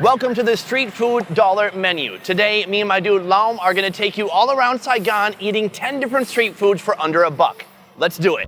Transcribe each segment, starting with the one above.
Welcome to the Street Food Dollar Menu. Today, me and my dude Laum are gonna take you all around Saigon eating 10 different street foods for under $1. Let's do it.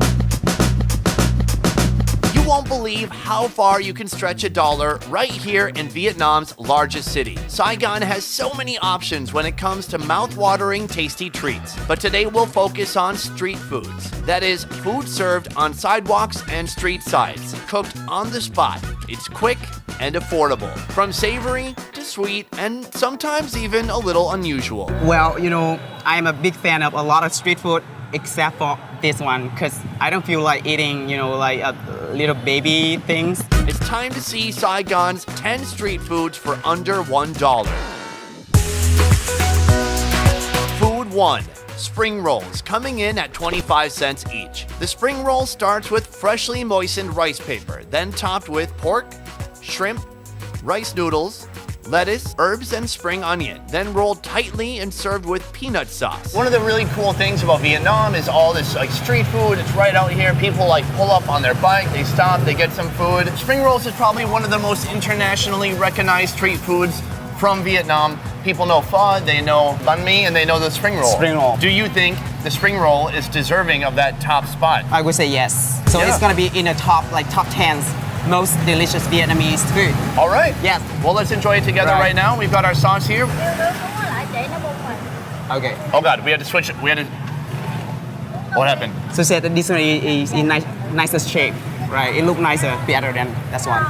You won't believe how far you can stretch $1 right here in Vietnam's largest city. Saigon has so many options when it comes to mouth-watering, tasty treats. But today we'll focus on street foods. That is, food served on sidewalks and street sides, cooked on the spot. It's quick and affordable. From savory to sweet and sometimes even a little unusual. Well, I'm a big fan of a lot of street food except for this one because I don't feel like eating, like little baby things. It's time to see Saigon's 10 street foods for under $1. Food 1. Spring rolls, coming in at 25 cents each. The spring roll starts with freshly moistened rice paper, then topped with pork, shrimp, rice noodles, lettuce, herbs, and spring onion, then rolled tightly and served with peanut sauce. One of the really cool things about Vietnam is all this street food. It's right out here. People pull up on their bike, they stop, they get some food. Spring rolls is probably one of the most internationally recognized street foods from Vietnam. People know pho, they know banh mi, and they know the spring roll. Spring roll. Do you think the spring roll is deserving of that top spot? I would say yes. So Yeah. it's gonna be in the top 10 most delicious Vietnamese food. All right. Yes. Well, let's enjoy it together Right. right now. We've got our sauce here. Okay. Oh God, we had to switch it. What happened? So said that this one is in nicest shape, right? It look nicer, better than that one.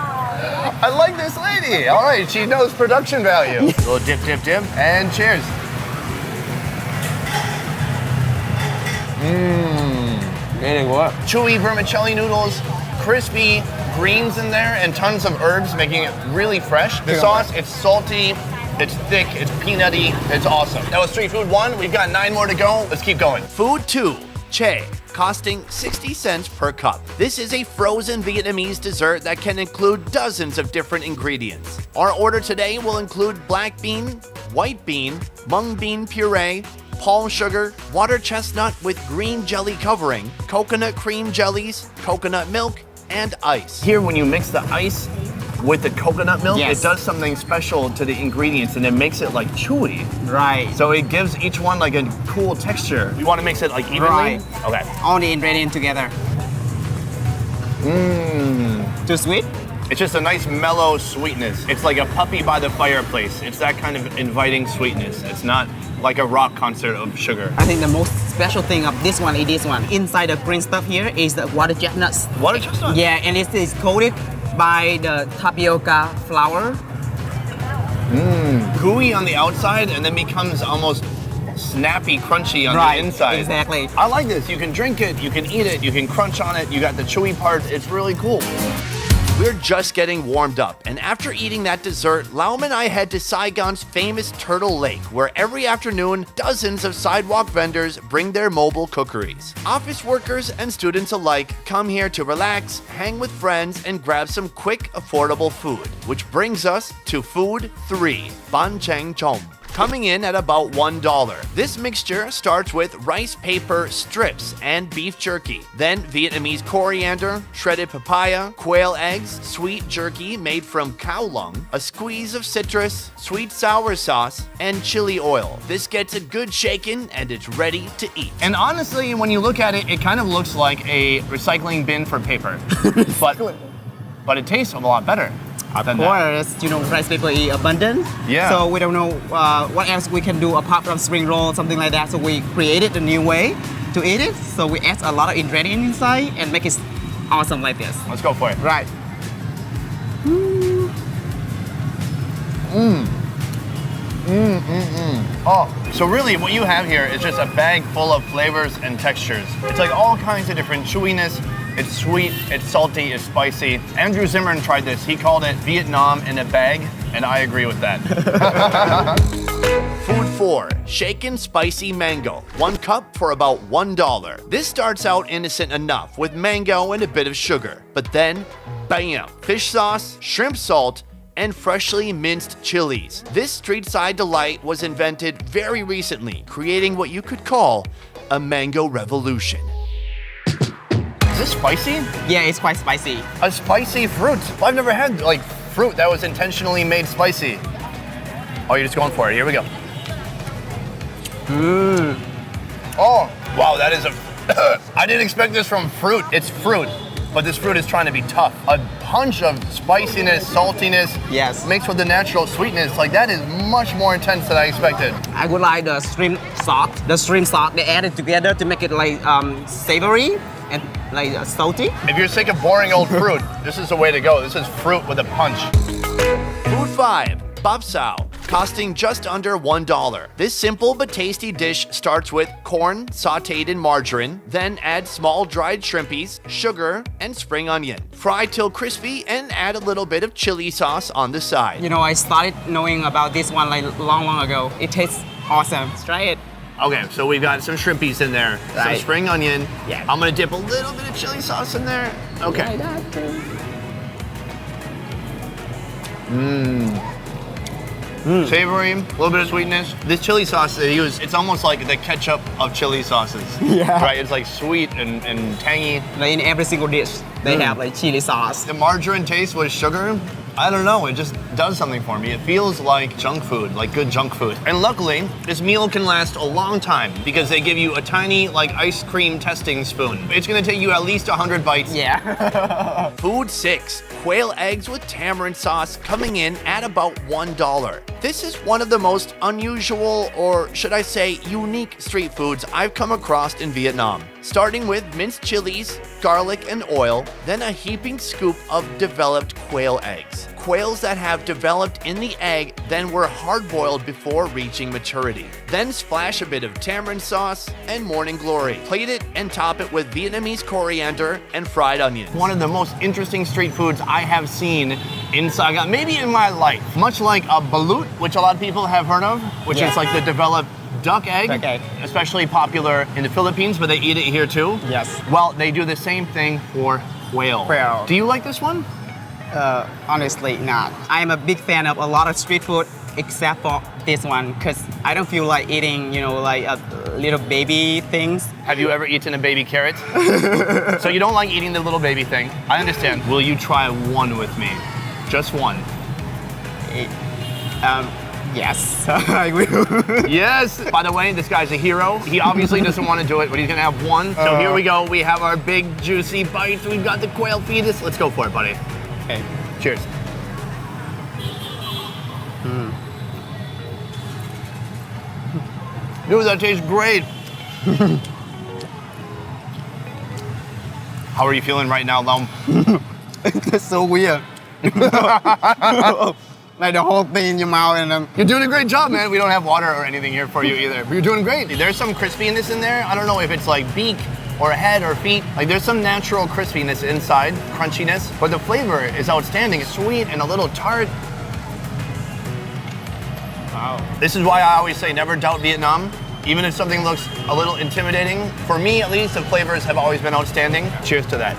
I like this lady. All right, she knows production value. A little dip, dip, dip, and cheers. Really good. Chewy vermicelli noodles, crispy greens in there, and tons of herbs, making it really fresh. The sauce, it's salty, it's thick, it's peanutty, it's awesome. That was street food 1. We've got 9 more to go. Let's keep going. Food 2. Che, costing 60 cents per cup. This is a frozen Vietnamese dessert that can include dozens of different ingredients. Our order today will include black bean, white bean, mung bean puree, palm sugar, water chestnut with green jelly covering, coconut cream jellies, coconut milk, and ice. Here, when you mix the ice with the coconut milk, Yes. it does something special to the ingredients, and it makes it chewy. Right. So it gives each one a cool texture. You want to mix it evenly? Right. Okay. All the ingredients together. Too sweet? It's just a nice mellow sweetness. It's like a puppy by the fireplace. It's that kind of inviting sweetness. It's not like a rock concert of sugar. I think the most special thing of this one is this one. Inside the green stuff here is the water chestnuts. Water chestnut? Yeah, and it is coated by the tapioca flour. Gooey on the outside and then becomes almost snappy, crunchy on Right, the inside. exactly. I like this. You can drink it, you can eat it, you can crunch on it. You got the chewy parts. It's really cool. We're just getting warmed up, and after eating that dessert, Laum and I head to Saigon's famous Turtle Lake, where every afternoon, dozens of sidewalk vendors bring their mobile cookeries. Office workers and students alike come here to relax, hang with friends, and grab some quick, affordable food. Which brings us to Food 3, Ban Chang Chom, coming in at about $1. This mixture starts with rice paper strips and beef jerky, then Vietnamese coriander, shredded papaya, quail eggs, sweet jerky made from cow lung, a squeeze of citrus, sweet sour sauce, and chili oil. This gets a good shaken and it's ready to eat. And honestly, when you look at it, it kind of looks like a recycling bin for paper. but it tastes a lot better. Of course, rice paper is abundant. Yeah. So we don't know what else we can do apart from spring roll, something like that. So we created a new way to eat it. So we add a lot of ingredients inside and make it awesome like this. Let's go for it. Right. Oh, so really what you have here is just a bag full of flavors and textures. It's all kinds of different chewiness. It's sweet, it's salty, it's spicy. Andrew Zimmern tried this. He called it Vietnam in a bag, and I agree with that. Food 4, shaken spicy mango. 1 cup for about $1. This starts out innocent enough with mango and a bit of sugar. But then, bam, fish sauce, shrimp salt, and freshly minced chilies. This street side delight was invented very recently, creating what you could call a mango revolution. Is this spicy? Yeah, it's quite spicy. A spicy fruit. I've never had fruit that was intentionally made spicy. Oh, you're just going for it. Here we go. Oh, wow, that is a... I didn't expect this from fruit. It's fruit, but this fruit is trying to be tough. A punch of spiciness, saltiness, Yes. mixed with the natural sweetness. Like, that is much more intense than I expected. I would like the shrimp sauce. The shrimp sauce, they add it together to make it like savory and like salty. If you're sick of boring old fruit, this is the way to go. This is fruit with a punch. Food 5. Bap Sao, costing just under $1. This simple but tasty dish starts with corn sauteed in margarine, then add small dried shrimpies, sugar, and spring onion. Fry till crispy and add a little bit of chili sauce on the side. You know, I started knowing about this one like long ago. It tastes awesome. Let's try it. Okay, so we've got some shrimpies in there, some Right. spring onion. Yeah. I'm gonna dip a little bit of chili sauce in there. Okay. Savory, a little bit of sweetness. This chili sauce they use, it's almost like the ketchup of chili sauces. Yeah. Right, it's like sweet and tangy. Like in every single dish, they have like chili sauce. The margarine taste with sugar, I don't know, it just does something for me. It feels like junk food, like good junk food. And luckily, this meal can last a long time because they give you a tiny, like ice cream testing spoon. It's gonna take you at least 100 bites. Yeah. Food 6. Quail eggs with tamarind sauce coming in at about $1. This is one of the most unusual, or should I say unique street foods I've come across in Vietnam. Starting with minced chilies, garlic, and oil, then a heaping scoop of developed quail eggs. Quails that have developed in the egg then were hard-boiled before reaching maturity. Then splash a bit of tamarind sauce and morning glory. Plate it and top it with Vietnamese coriander and fried onions. One of the most interesting street foods I have seen in Saigon, maybe in my life. Much like a balut, which a lot of people have heard of, which Yeah. is like the developed duck egg, Duck egg. especially popular in the Philippines, but they eat it here too. Yes. Well, they do the same thing for quail. Quail. Do you like this one? Honestly, not. I'm a big fan of a lot of street food except for this one because I don't feel like eating, you know, like little baby things. Have you ever eaten a baby carrot? So you don't like eating the little baby thing. I understand. Will you try one with me? Just one. Yes, I will. Yes! By the way, this guy's a hero. He obviously doesn't want to do it, but he's gonna have one. So here we go. We have our big, juicy bites. We've got the quail fetus. Let's go for it, buddy. Okay. Cheers. Dude, that tastes great. How are you feeling right now, Lom? That's so weird. Like the whole thing in your mouth and You're doing a great job, man. We don't have water or anything here for you either. But you're doing great. There's some crispiness in there. I don't know if it's like beak or head or feet. Like there's some natural crispiness inside, crunchiness, but the flavor is outstanding. It's sweet and a little tart. wow. This is why I always say never doubt Vietnam. Even if something looks a little intimidating, for me at least, the flavors have always been outstanding. Cheers to that.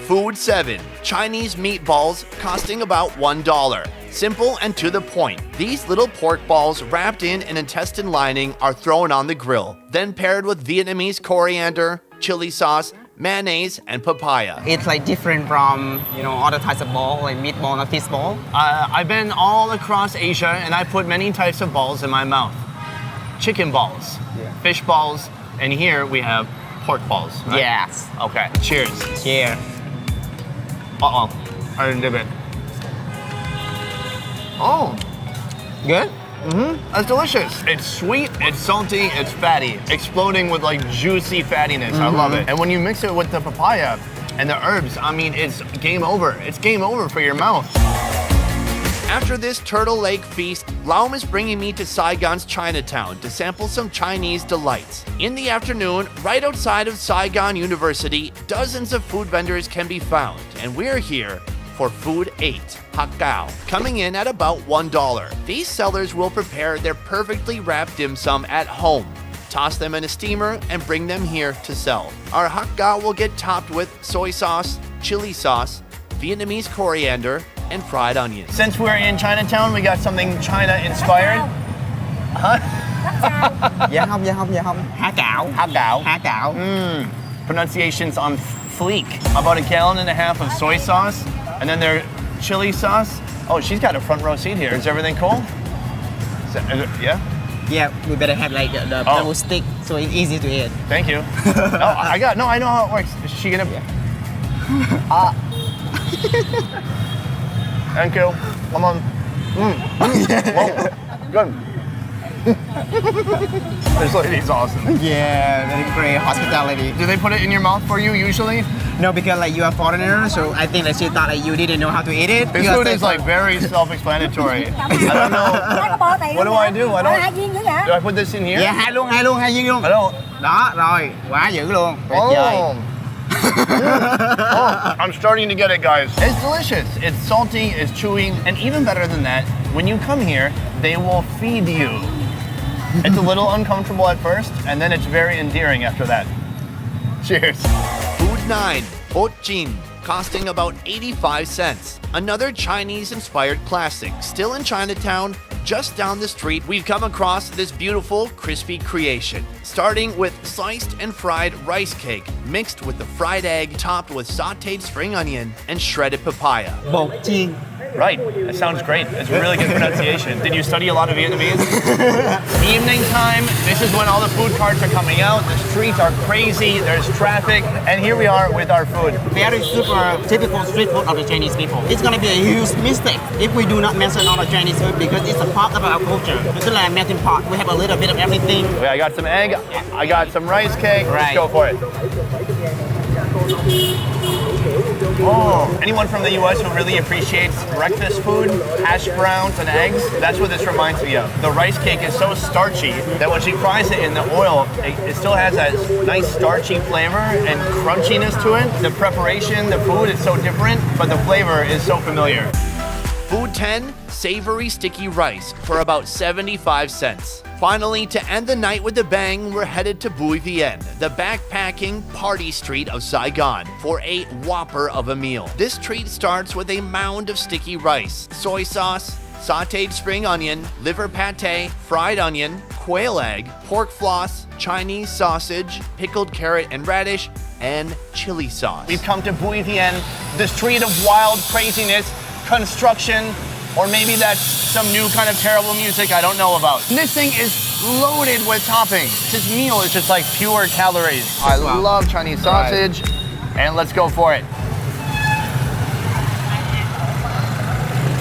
Food 7. Chinese meatballs costing about $1. Simple and to the point. These little pork balls wrapped in an intestine lining are thrown on the grill, then paired with Vietnamese coriander, chili sauce, mayonnaise, and papaya. It's like different from, you know, other types of ball, like meatball and fish ball. I've been all across Asia and I put many types of balls in my mouth. Chicken balls, fish balls, and here we have pork balls. Right? Yes. Okay, cheers. Cheers. Uh-oh, I didn't dip it. Oh, Good? that's delicious. It's sweet, it's salty, it's fatty, exploding with like juicy fattiness. I love it. And when you mix it with the papaya and the herbs, I mean, it's game over. It's game over for your mouth. After this Turtle Lake feast, Laum is bringing me to Saigon's Chinatown to sample some Chinese delights. In the afternoon, right outside of Saigon University, dozens of food vendors can be found, and we're here for Food 8, Hak Gao, coming in at about $1. These sellers will prepare their perfectly wrapped dim sum at home, toss them in a steamer, and bring them here to sell. Our Hak Gao will get topped with soy sauce, chili sauce, Vietnamese coriander, and fried onions. Since we're in Chinatown, we got something China-inspired. Dạ không. Há cảo. Hak Gao. Há cảo. Pronunciation's on fleek. About 1.5 gallons of soy sauce, and then their chili sauce, Oh, she's got a front row seat here. Is everything cool? Yeah? Yeah, we better have like the bamboo stick so it's easy to eat. Thank you. I know how it works. Is she gonna? Thank you. Come on. Well, good. This lady's awesome. Yeah, very great hospitality. Do they put it in your mouth for you usually? No, because like you are foreigner, so I think that she thought like you didn't know how to eat it. This food is like very self-explanatory. I don't know. What do I do? Do I put this in here? Yeah, hai viên luôn. I don't. Đó, rồi, quá dữ luôn. Tuyệt vời. I'm starting to get it, guys. It's delicious. It's salty, it's chewy, and even better than that, when you come here, they will feed you. It's a little uncomfortable at first, and then it's very endearing after that. Cheers. Food 9, bot jin, costing about 85 cents. Another Chinese-inspired classic. Still in Chinatown, just down the street, we've come across this beautiful, crispy creation. Starting with sliced and fried rice cake, mixed with the fried egg, topped with sautéed spring onion and shredded papaya. Bột chiên. Right, that sounds great. It's a really good pronunciation. Did you study a lot of Vietnamese? Evening time, this is when all the food carts are coming out. The streets are crazy, there's traffic, and here we are with our food. Very super typical street food of the Chinese people. It's gonna be a huge mistake if we do not mention all the Chinese food because it's a part of our culture. It's like a melting pot. We have a little bit of everything. Okay, I got some egg, I got some rice cake. Let's Right. go for it. Oh, anyone from the US who really appreciates breakfast food, hash browns and eggs, that's what this reminds me of. The rice cake is so starchy that when she fries it in the oil, it still has that nice starchy flavor and crunchiness to it. The preparation, the food is so different, but the flavor is so familiar. Food 10, savory sticky rice for about 75 cents. Finally, to end the night with a bang, we're headed to Bui Vien, the backpacking party street of Saigon, for a whopper of a meal. This treat starts with a mound of sticky rice, soy sauce, sautéed spring onion, liver pate, fried onion, quail egg, pork floss, Chinese sausage, pickled carrot and radish, and chili sauce. We've come to Bui Vien, the street of wild craziness, construction, or maybe that's some new kind of terrible music I don't know about. This thing is loaded with toppings. This meal is just like pure calories. I love Chinese sausage, and let's go for it.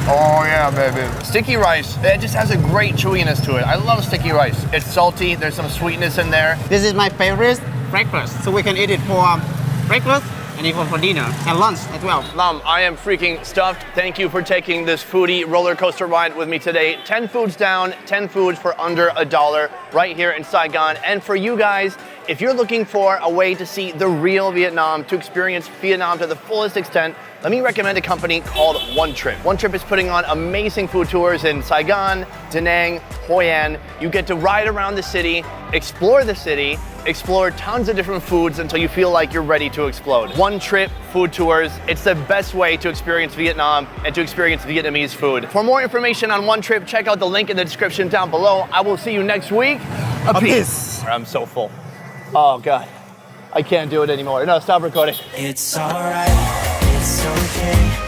Oh yeah, baby. Sticky rice, it just has a great chewiness to it. I love sticky rice. It's salty, there's some sweetness in there. This is my favorite breakfast, so we can eat it for breakfast and even for dinner and lunch as well. Lam, I am freaking stuffed. Thank you for taking this foodie roller coaster ride with me today. 10 foods down, 10 foods for under $1 right here in Saigon. And for you guys, if you're looking for a way to see the real Vietnam, to experience Vietnam to the fullest extent, let me recommend a company called One Trip. One Trip is putting on amazing food tours in Saigon, Da Nang, Hoi An. You get to ride around the city, explore tons of different foods until you feel like you're ready to explode. One Trip food tours, it's the best way to experience Vietnam and to experience Vietnamese food. For more information on One Trip, check out the link in the description down below. I will see you next week. Peace. I'm so full. Oh God, I can't do it anymore. No, stop recording. It's alright, it's okay.